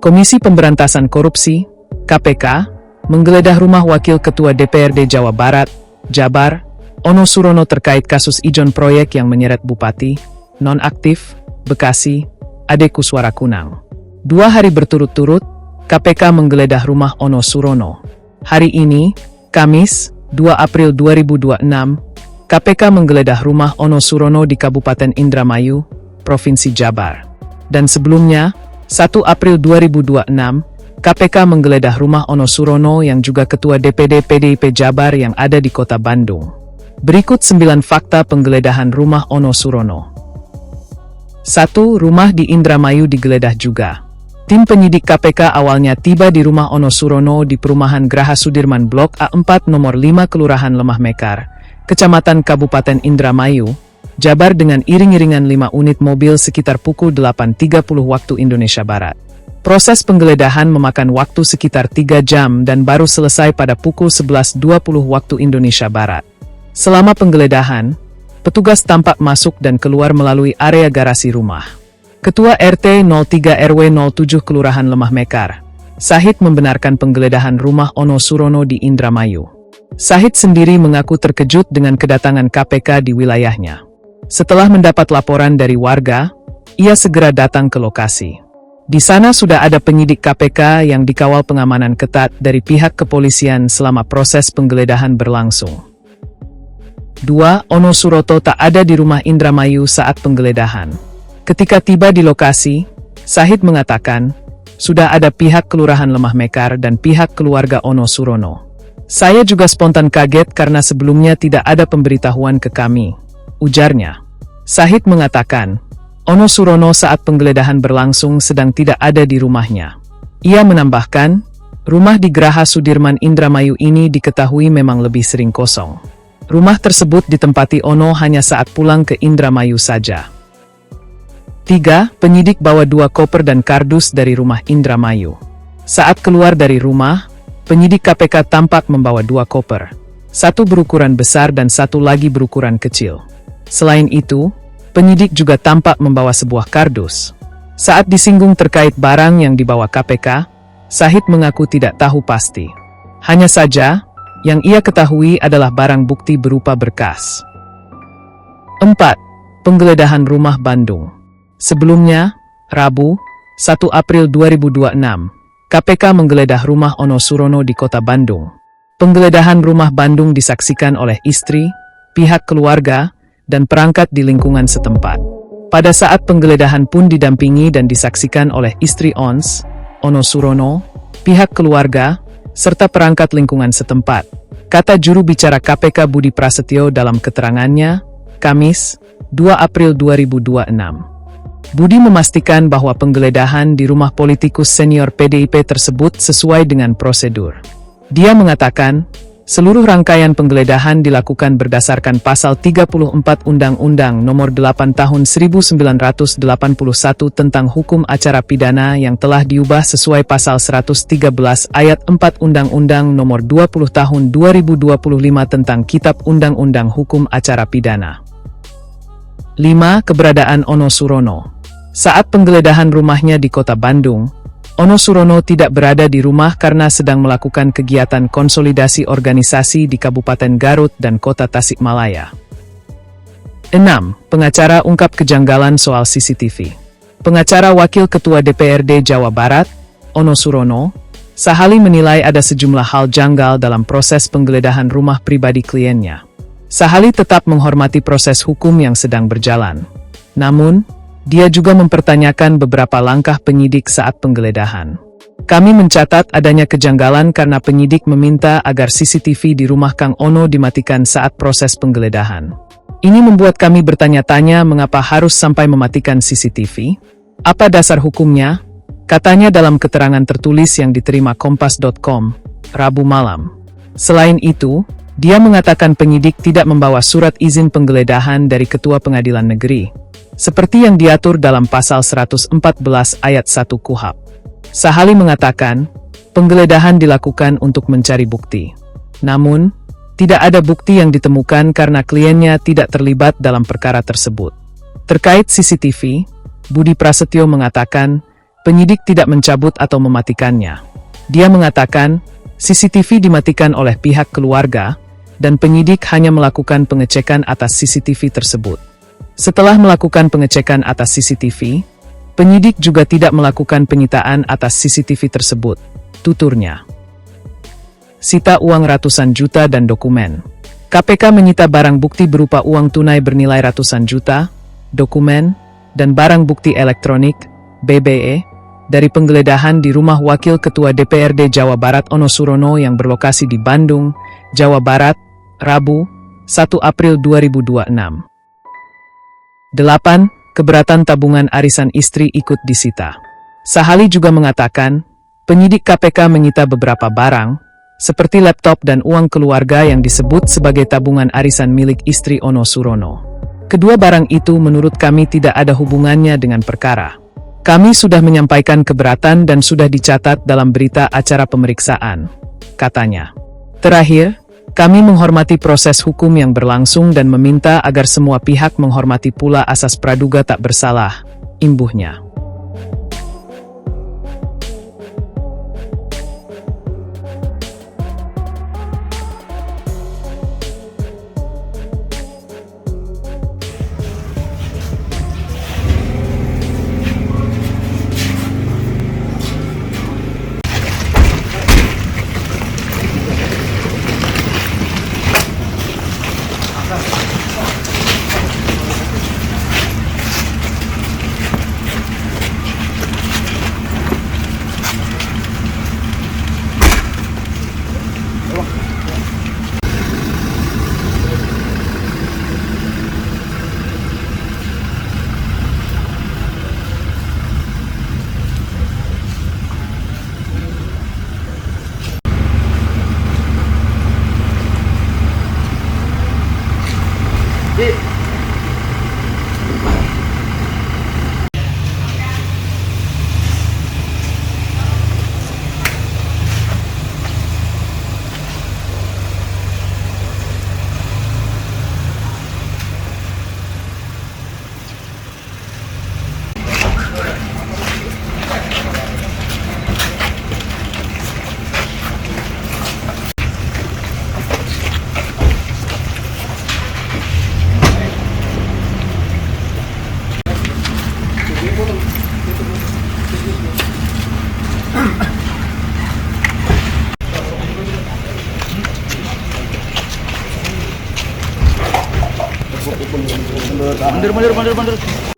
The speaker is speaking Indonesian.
Komisi Pemberantasan Korupsi, KPK, menggeledah rumah Wakil Ketua DPRD Jawa Barat, Jabar, Ono Surono terkait kasus ijon proyek yang menyeret Bupati, nonaktif, Bekasi, Ade Kuswara Kunang. 2 hari berturut-turut, KPK menggeledah rumah Ono Surono. Hari ini, Kamis, 2 April 2026, KPK menggeledah rumah Ono Surono di Kabupaten Indramayu, Provinsi Jabar. Dan sebelumnya, 1 April 2026, KPK menggeledah rumah Ono Surono yang juga Ketua DPD PDIP Jabar yang ada di Kota Bandung. Berikut 9 fakta penggeledahan rumah Ono Surono. 1. Rumah di Indramayu digeledah juga. Tim penyidik KPK awalnya tiba di rumah Ono Surono di Perumahan Graha Sudirman Blok A4 nomor 5 Kelurahan Lemah Mekar, Kecamatan Kabupaten Indramayu, Jabar dengan iring-iringan 5 unit mobil sekitar pukul 8.30 waktu Indonesia Barat. Proses penggeledahan memakan waktu sekitar 3 jam dan baru selesai pada pukul 11.20 waktu Indonesia Barat. Selama penggeledahan, petugas tampak masuk dan keluar melalui area garasi rumah. Ketua RT 03 RW 07 Kelurahan Lemah Mekar, Sahid membenarkan penggeledahan rumah Ono Surono di Indramayu. Sahid sendiri mengaku terkejut dengan kedatangan KPK di wilayahnya. Setelah mendapat laporan dari warga, ia segera datang ke lokasi. Di sana sudah ada penyidik KPK yang dikawal pengamanan ketat dari pihak kepolisian selama proses penggeledahan berlangsung. 2. Ono Surono tak ada di rumah Indramayu saat penggeledahan. Ketika tiba di lokasi, Sahid mengatakan, sudah ada pihak Kelurahan Lemah Mekar dan pihak keluarga Ono Surono. Saya juga spontan kaget karena sebelumnya tidak ada pemberitahuan ke kami, ujarnya. Sahid mengatakan, Ono Surono saat penggeledahan berlangsung sedang tidak ada di rumahnya. Ia menambahkan, rumah di Graha Sudirman Indramayu ini diketahui memang lebih sering kosong. Rumah tersebut ditempati Ono hanya saat pulang ke Indramayu saja. 3. Penyidik bawa 2 koper dan kardus dari rumah Indramayu. Saat keluar dari rumah, penyidik KPK tampak membawa 2 koper. 1 berukuran besar dan 1 lagi berukuran kecil. Selain itu, penyidik juga tampak membawa sebuah kardus. Saat disinggung terkait barang yang dibawa KPK, Sahid mengaku tidak tahu pasti. Hanya saja, yang ia ketahui adalah barang bukti berupa berkas. 4. Penggeledahan rumah Bandung. Sebelumnya, Rabu, 1 April 2026, KPK menggeledah rumah Ono Surono di Kota Bandung. Penggeledahan rumah Bandung disaksikan oleh istri, pihak keluarga, dan perangkat di lingkungan setempat. Pada saat penggeledahan pun didampingi dan disaksikan oleh istri Ons, Ono Surono, pihak keluarga, serta perangkat lingkungan setempat, kata juru bicara KPK Budi Prasetyo dalam keterangannya, Kamis, 2 April 2026. Budi memastikan bahwa penggeledahan di rumah politikus senior PDIP tersebut sesuai dengan prosedur. Dia mengatakan, seluruh rangkaian penggeledahan dilakukan berdasarkan Pasal 34 Undang-Undang Nomor 8 Tahun 1981 tentang Hukum Acara Pidana yang telah diubah sesuai Pasal 113 Ayat 4 Undang-Undang Nomor 20 Tahun 2025 tentang Kitab Undang-Undang Hukum Acara Pidana. 5. Keberadaan Ono Surono. Saat penggeledahan rumahnya di Kota Bandung, Ono Surono tidak berada di rumah karena sedang melakukan kegiatan konsolidasi organisasi di Kabupaten Garut dan Kota Tasikmalaya. 6. Pengacara ungkap kejanggalan soal CCTV. Pengacara Wakil Ketua DPRD Jawa Barat, Ono Surono, Sahali menilai ada sejumlah hal janggal dalam proses penggeledahan rumah pribadi kliennya. Sahali tetap menghormati proses hukum yang sedang berjalan. Namun, dia juga mempertanyakan beberapa langkah penyidik saat penggeledahan. Kami mencatat adanya kejanggalan karena penyidik meminta agar CCTV di rumah Kang Ono dimatikan saat proses penggeledahan. Ini membuat kami bertanya-tanya mengapa harus sampai mematikan CCTV? Apa dasar hukumnya? Katanya dalam keterangan tertulis yang diterima Kompas.com, Rabu malam. Selain itu, dia mengatakan penyidik tidak membawa surat izin penggeledahan dari Ketua Pengadilan Negeri, seperti yang diatur dalam Pasal 114 Ayat 1 KUHP. Sahali mengatakan, penggeledahan dilakukan untuk mencari bukti. Namun, tidak ada bukti yang ditemukan karena kliennya tidak terlibat dalam perkara tersebut. Terkait CCTV, Budi Prasetyo mengatakan, penyidik tidak mencabut atau mematikannya. Dia mengatakan, CCTV dimatikan oleh pihak keluarga, dan penyidik hanya melakukan pengecekan atas CCTV tersebut. Setelah melakukan pengecekan atas CCTV, penyidik juga tidak melakukan penyitaan atas CCTV tersebut, tuturnya. Sita uang ratusan juta dan dokumen. KPK menyita barang bukti berupa uang tunai bernilai ratusan juta, dokumen, dan barang bukti elektronik, BBE, dari penggeledahan di rumah Wakil Ketua DPRD Jawa Barat Ono Surono yang berlokasi di Bandung, Jawa Barat, Rabu, 1 April 2026. 8. Keberatan tabungan arisan istri ikut disita. Sahali juga mengatakan, penyidik KPK menyita beberapa barang, seperti laptop dan uang keluarga yang disebut sebagai tabungan arisan milik istri Ono Surono. Kedua barang itu menurut kami tidak ada hubungannya dengan perkara. Kami sudah menyampaikan keberatan dan sudah dicatat dalam berita acara pemeriksaan, katanya. Terakhir, kami menghormati proses hukum yang berlangsung dan meminta agar semua pihak menghormati pula asas praduga tak bersalah, imbuhnya. Mundur.